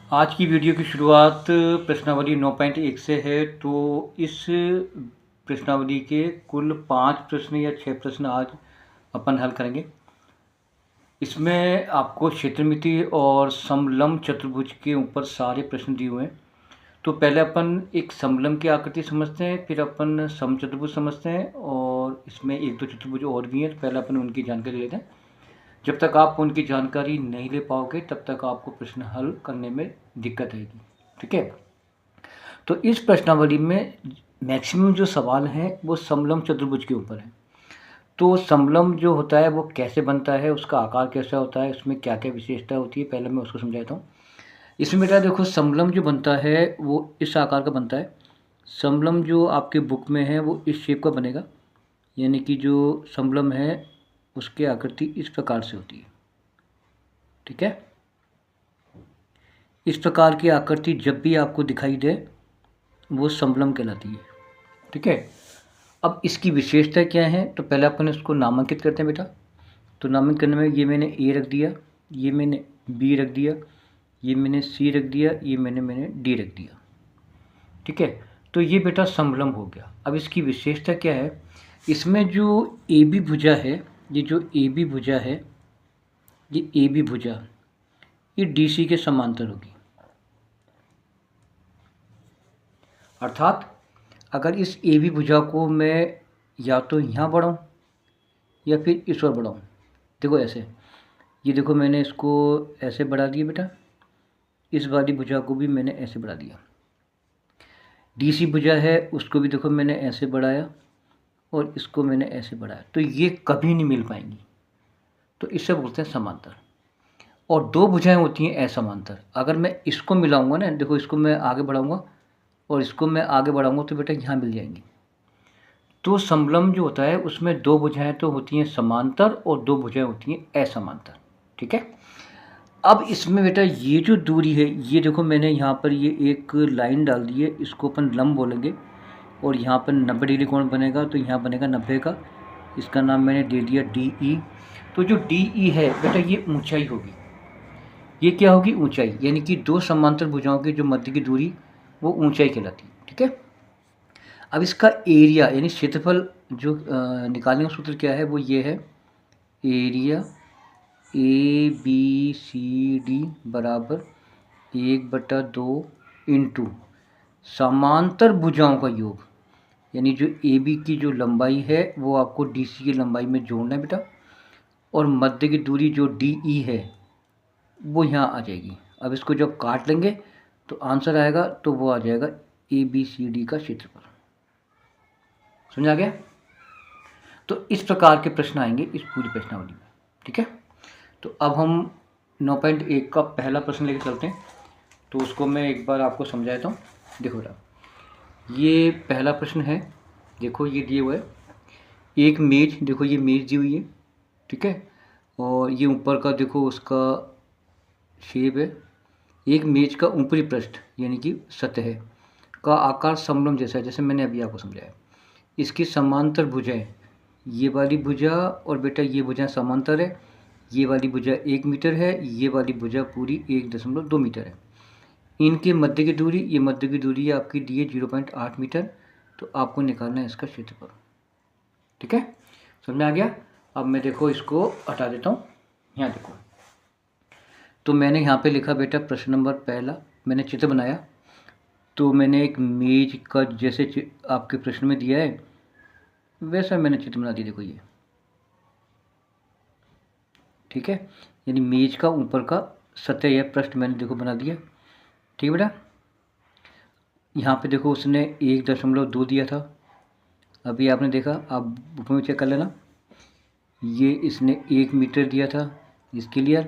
आज की वीडियो की शुरुआत प्रश्नावली 9.1 से है। तो इस प्रश्नावली के कुल 5 प्रश्न या 6 प्रश्न आज अपन हल करेंगे। इसमें आपको क्षेत्रमिति और समलंब चतुर्भुज के ऊपर सारे प्रश्न दिए हुए हैं। तो पहले अपन एक समलंब की आकृति समझते हैं, फिर अपन समचतुर्भुज समझते हैं और इसमें एक दो चतुर्भुज और भी हैं। तो पहले अपन उनकी जानकारी लेते हैं। जब तक आप उनकी जानकारी नहीं ले पाओगे तब तक आपको प्रश्न हल करने में दिक्कत आएगी। ठीक है। तो इस प्रश्नावली में मैक्सिमम जो सवाल हैं वो समलंब चतुर्भुज के ऊपर है। तो समलंब जो होता है वो कैसे बनता है, उसका आकार कैसा होता है, उसमें क्या क्या विशेषता होती है, पहले मैं उसको समझाता हूँ। इसमें बेटा देखो, समलंब जो बनता है वो इस आकार का बनता है। समलंब जो आपके बुक में है वो इस शेप का बनेगा, यानी कि जो समलंब है उसकी आकृति इस प्रकार से होती है। ठीक है। इस प्रकार की आकृति जब भी आपको दिखाई दे वो समलंब कहलाती है। ठीक है। अब इसकी विशेषता क्या है, तो पहले अपन इसको नामांकित करते हैं बेटा। तो नामांकित करने में ये मैंने ए रख दिया, ये मैंने बी रख दिया, ये मैंने सी रख दिया, ये मैंने डी रख दिया। ठीक है। तो ये बेटा समलंब हो गया। अब इसकी विशेषता क्या है, इसमें जो ए बी भुजा है, ये जो ए बी भुजा है, ये ए बी भुजा ये डी सी के समांतर होगी। अर्थात अगर इस ए बी भुजा को मैं या तो यहाँ बढ़ाऊँ या फिर इस ओर बढ़ाऊँ, देखो ऐसे, ये देखो मैंने इसको ऐसे बढ़ा दिया बेटा, इस वाली भुजा को भी मैंने ऐसे बढ़ा दिया। डी सी भुजा है उसको भी देखो मैंने ऐसे बढ़ाया और इसको मैंने ऐसे बढ़ाया, तो ये कभी नहीं मिल पाएंगी। तो इसे बोलते हैं समांतर। और दो भुजाएं होती हैं असमांतर। अगर मैं इसको मिलाऊंगा ना, देखो इसको मैं आगे बढ़ाऊंगा और इसको मैं आगे बढ़ाऊंगा तो बेटा यहाँ मिल जाएंगी। तो समलंब जो होता है उसमें दो भुजाएं तो होती हैं समांतर और दो भुजाएं होती हैं असमांतर। ठीक है। अब इसमें बेटा ये जो दूरी है, ये देखो मैंने यहाँ पर ये एक लाइन डाल दी है, इसको अपन लंब बोलेंगे। और यहाँ पर 90 डिग्री कोण बनेगा, तो यहाँ बनेगा 90 का। इसका नाम मैंने दे दिया डी ई। तो जो डी ई है बेटा ये ऊंचाई होगी। ये क्या होगी, ऊंचाई, यानी कि दो समांतर भुजाओं की जो मध्य की दूरी वो ऊंचाई कहलाती है। ठीक है। अब इसका एरिया यानी क्षेत्रफल जो निकालने का सूत्र क्या है, वो ये है, area A B C D बराबर 1/2 इंटू समांतर भुजाओं का योग, यानी जो ए बी की जो लंबाई है वो आपको डी सी की लंबाई में जोड़ना है बेटा, और मध्य की दूरी जो डी ई है वो यहाँ आ जाएगी। अब इसको जब काट लेंगे तो आंसर आएगा, तो वो आ जाएगा ए बी सी डी का क्षेत्रफल। समझ आ गया। तो इस प्रकार के प्रश्न आएंगे इस पूरी प्रश्नावली में। ठीक है। तो अब हम 9.1 का पहला प्रश्न लेकर चलते हैं। तो उसको मैं एक बार आपको समझाता हूँ। देखो बेटा, ये पहला प्रश्न है। देखो ये दिए हुए एक मेज, देखो ये मेज दी हुई है। ठीक है। और ये ऊपर का देखो उसका शेप है। एक मेज का ऊपरी पृष्ठ यानी कि सतह का आकार समलंब जैसा है, जैसे मैंने अभी आपको समझाया। इसकी समांतर भुजाएं, ये वाली भुजा और बेटा ये भुजा समांतर है। ये वाली भुजा 1 मीटर है, ये वाली भुजा पूरी 1.2 मीटर है। इनके मध्य की दूरी, ये मध्य की दूरी आपकी दी है 0.8 मीटर। तो आपको निकालना है इसका क्षेत्रफल। ठीक है। समझ में आ गया। अब मैं देखो इसको हटा देता हूँ। यहाँ देखो, तो मैंने यहाँ पे लिखा बेटा प्रश्न नंबर पहला, मैंने चित्र बनाया। तो मैंने एक मेज का जैसे आपके प्रश्न में दिया है वैसा मैंने चित्र बना दिया। देखो ये, ठीक है, यानी मेज का ऊपर का सतह या पृष्ठ मैंने देखो बना दिया। ठीक है बेटा। यहाँ पे देखो उसने 1.2 दिया था, अभी आपने देखा, आप बुक में चेक कर लेना। ये इसने 1 मीटर दिया था, इसके लिए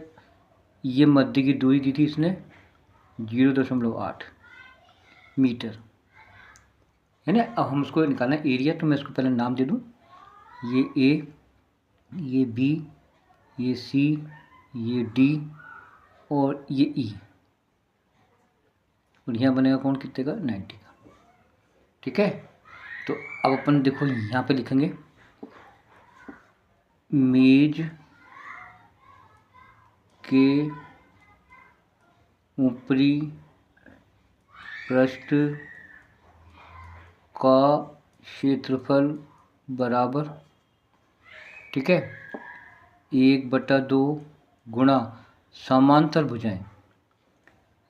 ये मध्य की दूरी दी थी इसने 0.8 मीटर, है ना। अब हम उसको निकालना है एरिया। तो मैं इसको पहले नाम दे दूँ, ये ए, ये बी, ये सी, ये डी और ये ई। और यहाँ बनेगा कौन कितने का, 90 का। ठीक है। तो अब अपन देखो यहाँ पे लिखेंगे मेज के ऊपरी पृष्ठ का क्षेत्रफल बराबर, ठीक है, 1/2 गुणा समांतर भुजाएं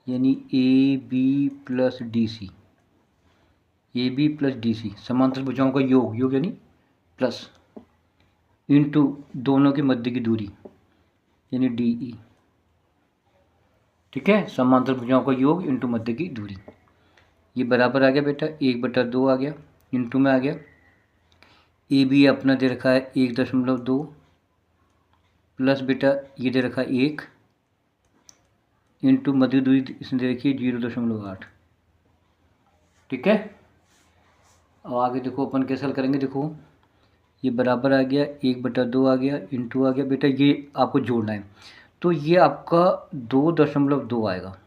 यानी A B plus D C, A B plus D C समांतर भुजाओं का योग यानी प्लस, इंटू दोनों के मध्य की दूरी यानी डी ई, ठीक है, समांतर भुजाओं का योग इंटू मध्य की दूरी। ये बराबर आ गया बेटा 1/2 आ गया, इंटू में आ गया ए बी अपना दे रखा है 1.2 प्लस बेटा ये दे रखा है 1 इंटू मध्य दूरी इसने दे रखी है 0.8, ठीक है। अब आगे देखो अपन कैसे हल करेंगे, देखो ये बराबर आ गया 1/2 आ गया, इंटू आ गया बेटा ये आपको जोड़ना है, तो ये आपका 2.2 आएगा।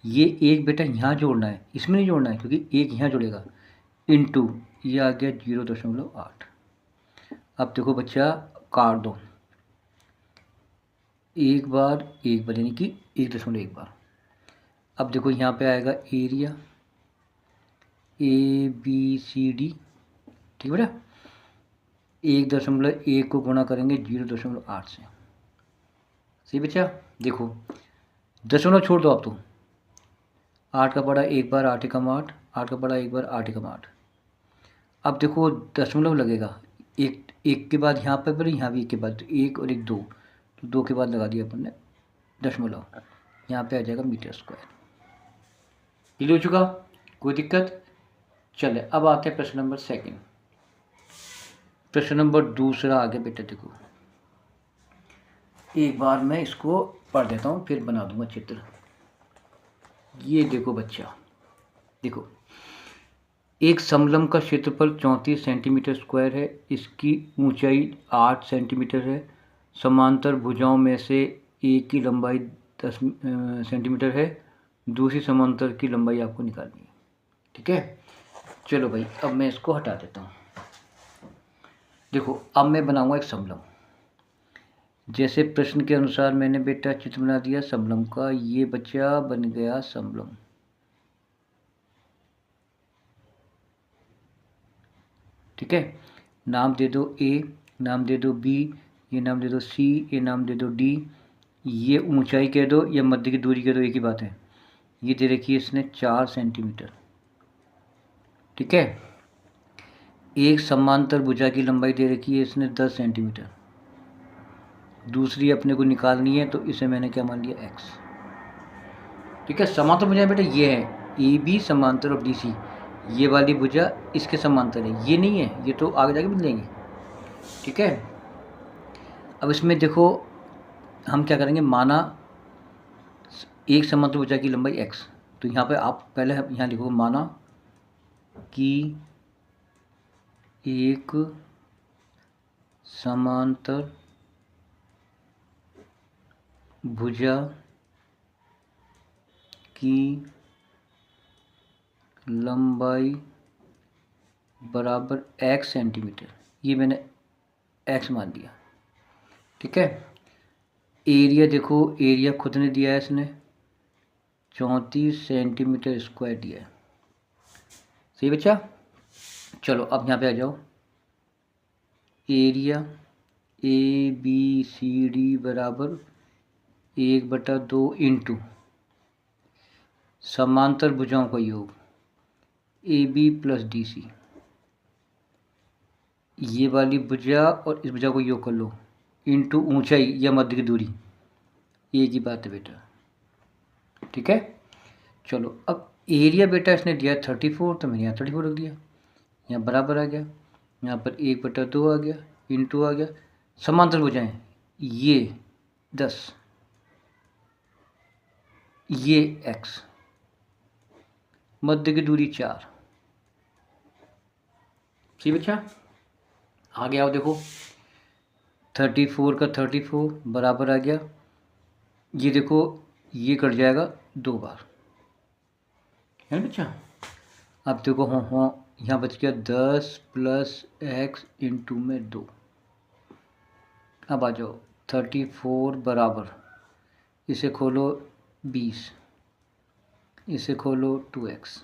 ये एक बेटा यहाँ जोड़ना है, इसमें नहीं जोड़ना है क्योंकि एक यहाँ जुड़ेगा, इंटू ये आ गया 0.8। अब देखो बच्चा काट दो, एक बार यानी कि 1.1 बार। अब देखो यहाँ पे आएगा area A B C D, ठीक है बेटा, 1.1 को गुणा करेंगे 0.8 से, सही बच्चा। देखो दशमलव छोड़ दो आप, तो 8 का पड़ा 1 बार 8 एकम 8, 8 का पड़ा 1 बार 8 एकम 8। अब देखो दशमलव लगेगा एक के बाद यहाँ पर यहाँ भी एक के बाद, तो 1 और 1 2, तो 2 के बाद लगा दिया अपन ने दशमलव, यहाँ पे आ जाएगा मीटर स्क्वायर। क्लियर हो चुका, कोई दिक्कत। चले अब आते हैं प्रश्न नंबर 2। प्रश्न नंबर 2 आ गया बेटा, देखो एक बार मैं इसको पढ़ देता हूँ फिर बना दूंगा चित्र। ये देखो बच्चा, देखो एक समलंब का क्षेत्रफल 34 सेंटीमीटर स्क्वायर है, इसकी ऊंचाई 8 सेंटीमीटर है, समांतर भुजाओं में से एक की लंबाई 10 सेंटीमीटर है, दूसरी समांतर की लंबाई आपको निकालनी है, ठीक है। चलो भाई अब मैं इसको हटा देता हूँ। देखो अब मैं बनाऊंगा एक समलंब, जैसे प्रश्न के अनुसार मैंने बेटा चित्र बना दिया समलंब का, ये बच्चा बन गया समलंब, ठीक है। नाम दे दो ए, नाम दे दो बी, ये नाम दे दो सी, ये नाम दे दो डी, ये ऊंचाई कह दो या मध्य की दूरी कह दो, एक ही बात है। ये दे रखी है इसने 4 सेंटीमीटर, ठीक है। एक समांतर भुजा की लंबाई दे रखी है इसने 10 सेंटीमीटर, दूसरी अपने को निकालनी है, तो इसे मैंने क्या मान लिया x, ठीक है। समांतर भुजा बेटा ये है ए बी समांतर और डी सी, ये वाली भुजा इसके समांतर है, ये नहीं है, ये तो आगे जाके मिल जाएंगे, ठीक है। अब इसमें देखो हम क्या करेंगे, माना एक समांतर भुजा की लंबाई x, तो यहाँ पे आप पहले यहाँ लिखो माना कि एक समांतर भुजा की लंबाई बराबर x सेंटीमीटर, ये मैंने x मान दिया, ठीक है। एरिया देखो, एरिया खुद ने दिया है इसने 34 सेंटीमीटर स्क्वायर दिया है, सही बच्चा। चलो अब यहाँ पे आ जाओ, area A B C D बराबर 1/2 इंटू समांतर भुजाओं का योग A B plus D C, ये वाली भुजा और इस भुजा को योग कर लो, इंटू ऊंचाई या मध्य की दूरी, एक ही बात है बेटा, ठीक है। चलो अब एरिया बेटा इसने दिया 34, तो मैंने यहाँ 34 रख दिया, यहाँ बराबर आ गया, यहाँ पर 1/2 आ गया, इंटू आ गया, समांतर भुजाएं ये 10, ये x, मध्य की दूरी 4, सही बच्चा। आगे आओ, देखो 34 का 34 बराबर आ गया, ये देखो ये कट जाएगा 2 बार, है ना बच्चा। अब देखो हाँ यहाँ बच गया 10 प्लस x इंटू में 2। अब आ जाओ 34 बराबर, इसे खोलो 20, इसे खोलो 2x।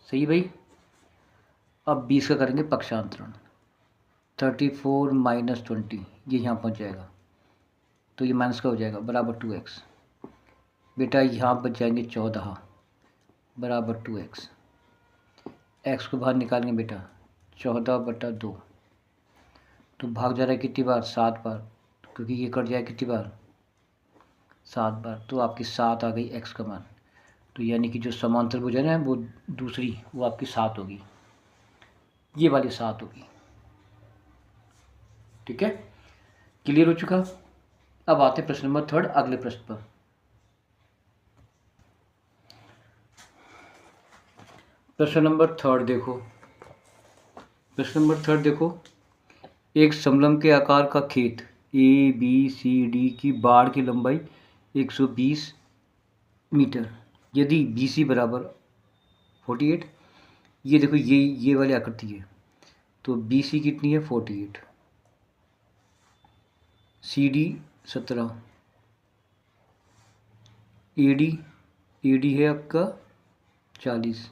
सही भाई। अब 20 का करेंगे पक्षांतरण, 34 माइनस 20, ये यहाँ पहुँच जाएगा तो ये माइनस का हो जाएगा बराबर 2x। बेटा यहाँ बच जाएंगे 14 बराबर 2x। x को बाहर निकालेंगे बेटा 14/2, तो भाग जा रहा है कितनी बार, 7 बार, क्योंकि ये कट जाए कितनी बार, 7 बार, तो आपकी 7 आ गई x का मान। तो यानी कि जो समांतर भुजा है वो दूसरी, वो आपकी 7 होगी, ये वाली 7 होगी। ठीक है, क्लियर हो चुका। अब आते हैं प्रश्न नंबर 3, अगले प्रश्न पर। प्रश्न नंबर 3 देखो, प्रश्न नंबर 3 देखो, एक समलंब के आकार का खेत ABCD की बाड़ की लंबाई 120 मीटर, यदि BC बराबर 48, ये देखो ये वाली आकृति है, तो BC कितनी है 48, CD 17, AD है आपका 40।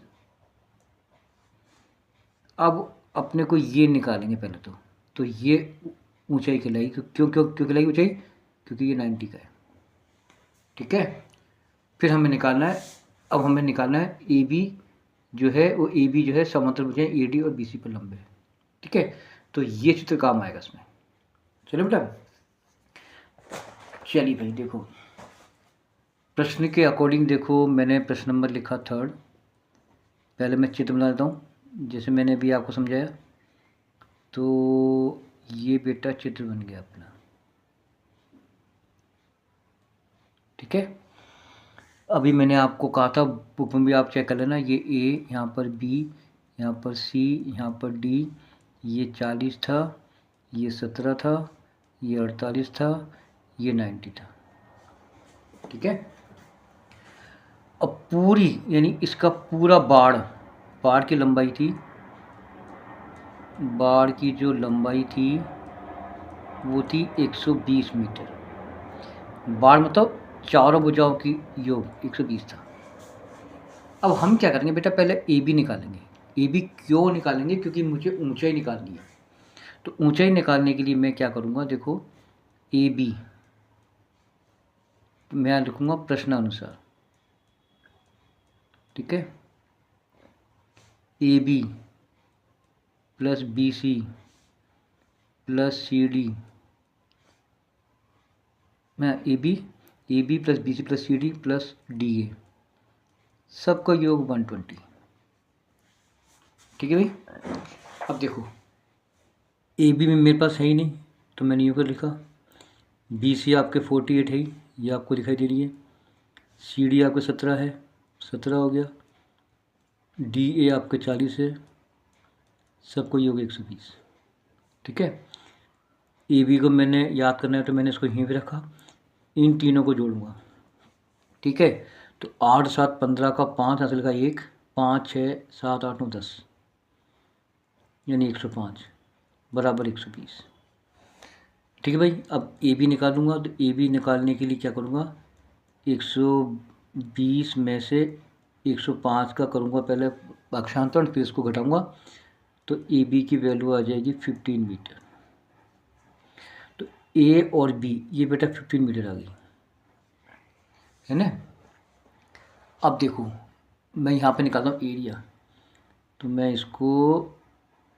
अब अपने को ये निकालेंगे पहले तो ये ऊंचाई कहलाएगी, क्यों कहलाएगी ऊंचाई, क्योंकि ये 90 का है। ठीक है, फिर हमें निकालना है, अब हमें निकालना है AB जो है, वो AB जो है समांतर भुजाएं AD और BC पर लंबे है। ठीक है, तो ये चित्र काम आएगा इसमें। चलो बेटा, चलिए भाई देखो, प्रश्न के अकॉर्डिंग देखो, मैंने प्रश्न नंबर लिखा 3, पहले मैं चित्र बना देता हूँ जैसे मैंने अभी आपको समझाया। तो ये बेटा चित्र बन गया अपना। ठीक है, अभी मैंने आपको कहा था, बुक में भी आप चेक कर लेना, ये A, यहाँ पर B, यहाँ पर C, यहाँ पर D, ये 40 था, ये 17 था, ये 48 था, ये 90 था। ठीक है, अब पूरी यानी इसका पूरा बाड़ की लंबाई थी, बाड़ की जो लंबाई थी वो थी 120 मीटर। बाड़ मतलब चारों भुजाओं की योग 120 था। अब हम क्या करेंगे बेटा, पहले AB निकालेंगे। AB क्यों निकालेंगे, क्योंकि मुझे ऊंचाई निकालनी है। तो ऊंचाई निकालने के लिए मैं क्या करूँगा, देखो AB मैं लिखूँगा प्रश्नानुसार। ठीक है, AB plus BC plus CD, मैं AB plus BC plus CD plus DA, सबका योग 120। ठीक है भाई, अब देखो AB में मेरे पास है ही नहीं, तो मैंने यूँ कर लिखा, BC आपके 48 है, ये आपको दिखाई दे रही है, CD आपके 17 है, 17 हो गया, DA आपके 40 है, सबको योग 120। ठीक है, AB को मैंने याद करना है तो मैंने इसको यहीं पे रखा, इन तीनों को जोड़ूंगा। ठीक है, तो 8 7 15 का 5 हासिल का 1, 5 6 7 8 9 10, यानी 105 बराबर 120। ठीक है भाई, अब AB निकालूंगा, तो AB निकालने के लिए क्या करूँगा, 120 में से 105 का करूँगा पहले पक्षांतरण, फिर इसको घटाऊँगा, तो AB की वैल्यू आ जाएगी 15 मीटर। तो A और B ये बेटा 15 मीटर आ गई है ना। अब देखो मैं यहाँ पे निकालता हूँ एरिया, तो मैं इसको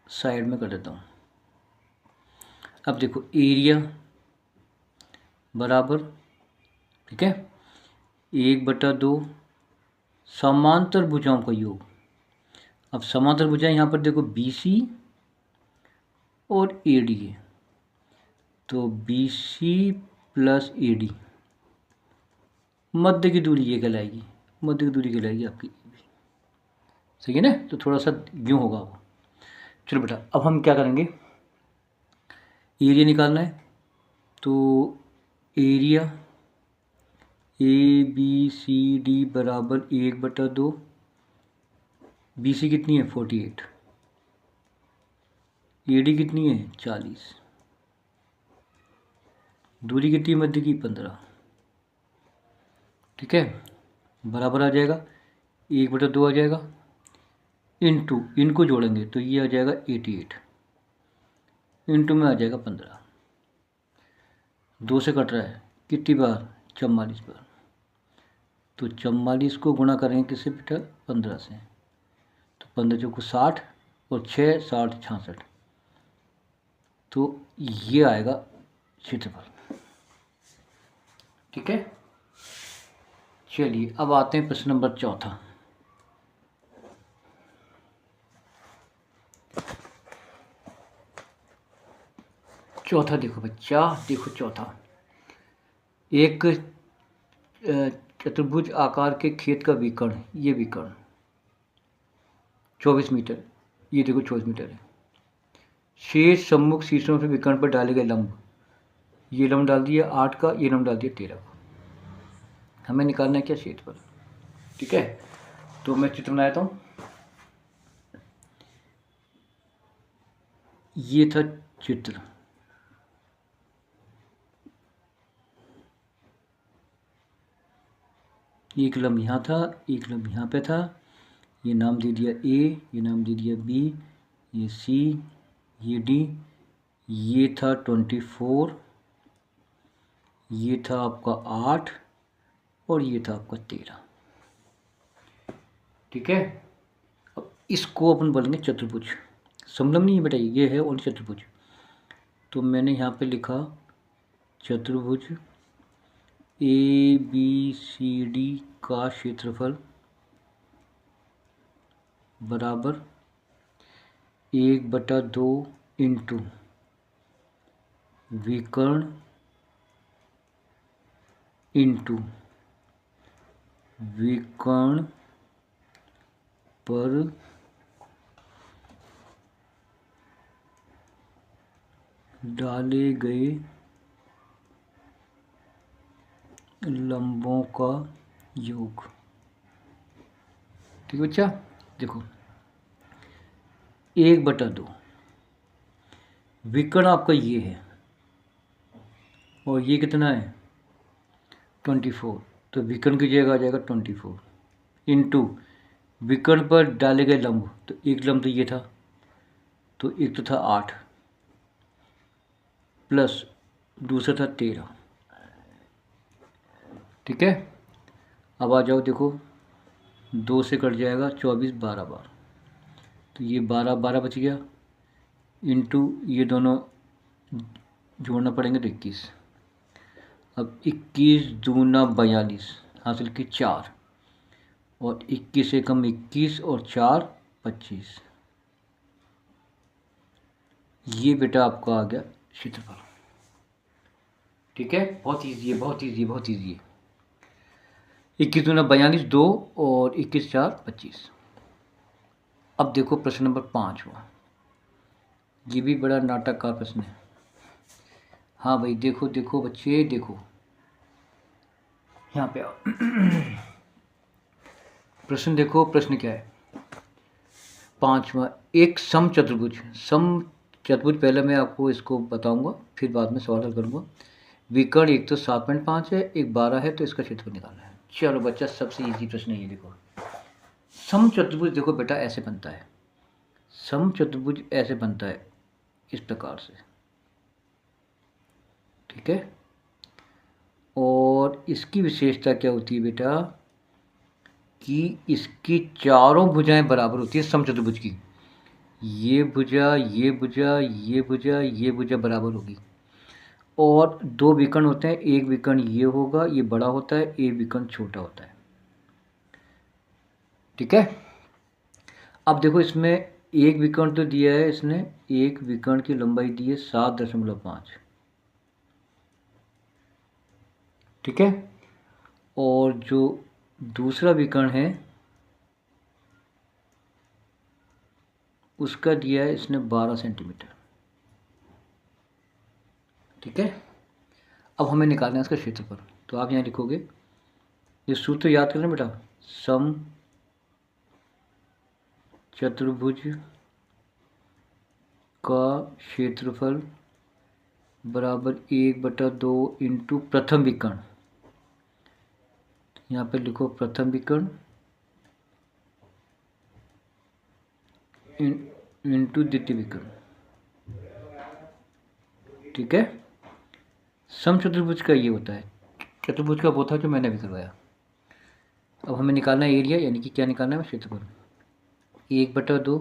साइड में कर देता हूँ। अब देखो एरिया बराबर, ठीक है, 1/2 समांतर भुजाओं का योग। अब समांतर भुजाएं यहाँ पर देखो BC और AD है, तो BC प्लस AD, मध्य की दूरी ये कहलाएगी, मध्य की दूरी कहलाएगी आपकी AB। सही है ना, तो थोड़ा सा यूँ होगा वो। चलो बेटा, अब हम क्या करेंगे, एरिया निकालना है, तो एरिया ABCD बराबर 1/2, BC कितनी है 48, AD कितनी है 40, दूरी कितनी मध्य की 15। ठीक है, बराबर आ जाएगा 1/2 आ जाएगा, इंटू इनको जोड़ेंगे तो ये आ जाएगा 88, इंटू में आ जाएगा 15, 2 से कट रहा है कितनी बार, 44 बार। तो 44 को गुणा करेंगे किससे बेटा, 15 से। तो 15 चौको 60 और 6 60 66, तो ये आएगा क्षेत्रफल। ठीक है, चलिए अब आते हैं प्रश्न नंबर चौथा। चौथा देखो बच्चा, देखो चौथा, एक चतुर्भुज आकार के खेत का विकर्ण, ये विकर्ण 24 मीटर, ये देखो 24 मीटर है। शेष सम्मुख शीर्षों से विकर्ण पर डाले गए लंब, ये लंब डाल दिया 8 का, ये लंब डाल दिया 13 का। हमें निकालना है क्या, क्षेत्रफल। ठीक है, तो मैं चित्र बनाता हूँ। ये था चित्र, एक लंब यहाँ था, एक लंब यहाँ पे था, ये नाम दे दिया ए, ये नाम दे दिया बी, ये सी, ये डी, ये था 24, ये था आपका 8 और ये था आपका 13। ठीक है, अब इसको अपन बोलेंगे चतुर्भुज। समलंब नहीं है बेटा, ये है और चतुर्भुज। तो मैंने यहाँ पे लिखा चतुर्भुज ए बी सी डी का क्षेत्रफल बराबर 1/2 इंटू विकर्ण इंटू विकर्ण पर डाले गए लंबों का योग। ठीक है बच्चा, देखो 1/2, विकर्ण आपका ये है और ये कितना है 24, तो विकर्ण की जगह आ जाएगा 24 इंटू विकर्ण पर डाले गए लंब, तो एक लंब तो ये था, तो एक तो था 8 प्लस दूसरा था 13। ठीक है, अब आ जाओ, देखो 2 से कट जाएगा 24 12 बार, तो ये 12 12 बच गया, इंटू ये दोनों जोड़ना पड़ेंगे तो 21। अब 21 दूना 42 हासिल की 4, और 21 से कम 21 और 4 25। ये बेटा आपका आ गया क्षेत्रफल। ठीक है, बहुत ईजी है, बहुत ईजी है, बहुत ईजी है। 21 दूना 42 2 और 21 4 25। अब देखो प्रश्न नंबर 5 हुआ, ये भी बड़ा नाटक का प्रश्न है। हाँ भाई, देखो देखो बच्चे, देखो यहाँ पे आओ। प्रश्न देखो, प्रश्न क्या है 5वां, एक सम चतुर्भुज, सम चतुर्भुज पहले मैं आपको इसको बताऊंगा, फिर बाद में सवाल हल करूंगा। विकर्ण एक तो 7.5 है, एक 12 है, तो इसका क्षेत्रफल निकालना है। चलो बच्चा, सबसे इजी प्रश्न है ये। देखो सम चतुर्भुज, देखो बेटा ऐसे बनता है, सम चतुर्भुज ऐसे बनता है इस प्रकार से। ठीक है, और इसकी विशेषता क्या होती है बेटा, कि इसकी चारों भुजाएं बराबर होती है सम चतुर्भुज की। ये भुजा, ये भुजा, ये भुजा, ये भुजा बराबर होगी। और 2 विकर्ण होते हैं, एक विकर्ण ये होगा, ये बड़ा होता है, एक विकर्ण छोटा होता है। ठीक है, अब देखो इसमें एक विकर्ण तो दिया है इसने, एक विकर्ण की लंबाई दी है 7.5। ठीक है, और जो दूसरा विकर्ण है उसका दिया है इसने 12 सेंटीमीटर। ठीक है, अब हमें निकालना है इसका क्षेत्रफल। तो आप यहाँ लिखोगे, ये सूत्र याद करना बेटा, सम चतुर्भुज का क्षेत्रफल बराबर 1/2 इंटू प्रथम विकर्ण, यहाँ पे लिखो प्रथम विकर्ण इंटू द्वितीय विकर्ण, ठीक है। समचतुर्भुज का ये होता है, चतुर्भुज का वो था जो मैंने अभी करवाया। अब हमें निकालना है एरिया, यानी कि क्या निकालना है, क्षेत्रफल। 1/2,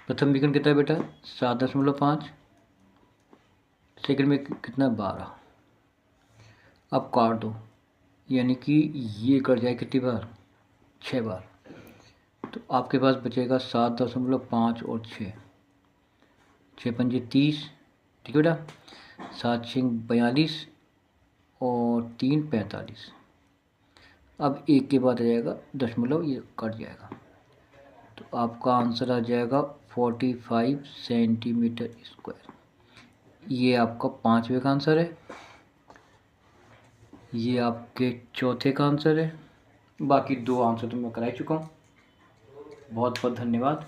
प्रथम विकर्ण कितना है बेटा, 7.5, सेकंड में कितना, 12। अब काट दो, यानी कि ये कट जाए कितनी बार, 6 बार। तो आपके पास बचेगा 7.5 और 6, 6×5 30, ठीक है बेटा। 7×6 42 और 3 45। अब एक के बाद आ जाएगा दशमलव, ये कट जाएगा, तो आपका आंसर आ जाएगा 45 सेंटीमीटर स्क्वायर। ये आपका 5वें का आंसर है, ये आपके चौथे का आंसर है। बाकी 2 आंसर तो मैं करा ही चुका हूँ। बहुत बहुत धन्यवाद।